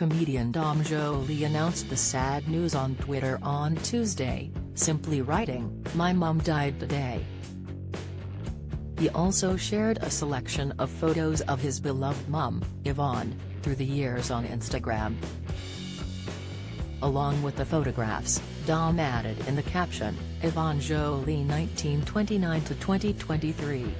comedian Joly announced the sad news on Twitter on Tuesday, simply writing, "My mum died today." He also shared a selection of photos of his beloved mum, Yvonne, through the years on Instagram. Along with the photographs, Dom added in the caption, "Yvonne Joly 1929 to 2023.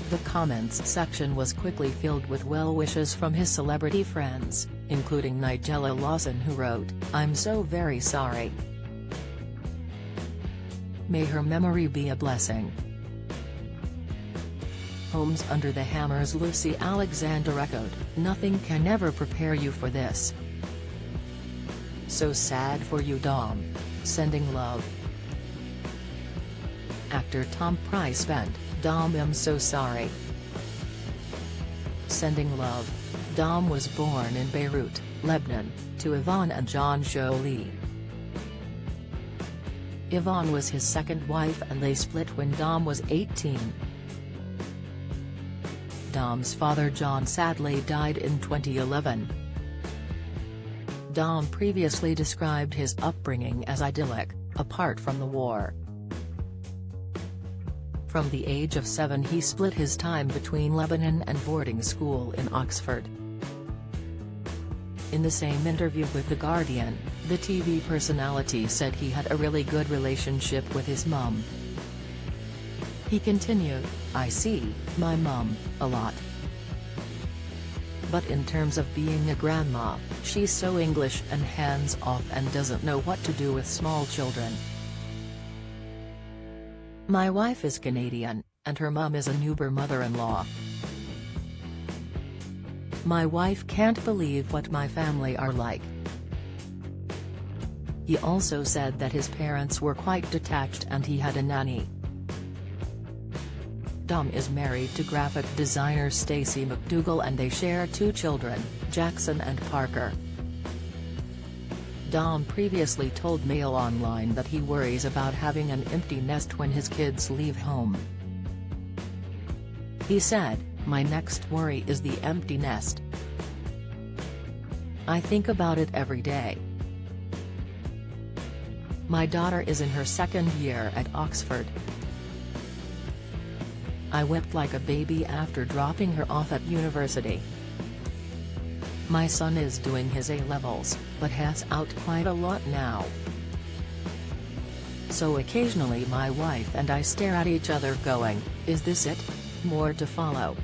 The comments section was quickly filled with well wishes from his celebrity friends, including Nigella Lawson, who wrote, "I'm so very sorry. May her memory be a blessing." Homes Under the Hammer's Lucy Alexander echoed, "Nothing can ever prepare you for this. So sad for you, Dom. Sending love." Actor Tom Price spent, "Dom, I'm so sorry. Sending love." Dom was born in Beirut, Lebanon, to Yvonne and John Joly. Yvonne was his second wife and they split when Dom was 18. Dom's father John sadly died in 2011. Dom previously described his upbringing as idyllic, apart from the war. From the age of 7 he split his time between Lebanon and boarding school in Oxford. In the same interview with The Guardian, the TV personality said he had a really good relationship with his mum. He continued, "I see my mum a lot. But in terms of being a grandma, she's so English and hands-off and doesn't know what to do with small children. My wife is Canadian, and her mum is an Uber mother-in-law. My wife can't believe what my family are like." He also said that his parents were quite detached and he had a nanny. Dom is married to graphic designer Stacey McDougall and they share 2 children, Jackson and Parker. Dom previously told Mail Online that he worries about having an empty nest when his kids leave home. He said, "My next worry is the empty nest. I think about it every day. My daughter is in her 2nd year at Oxford. I wept like a baby after dropping her off at university. My son is doing his A-levels, but has out quite a lot now. So occasionally my wife and I stare at each other going, is this it? More to follow."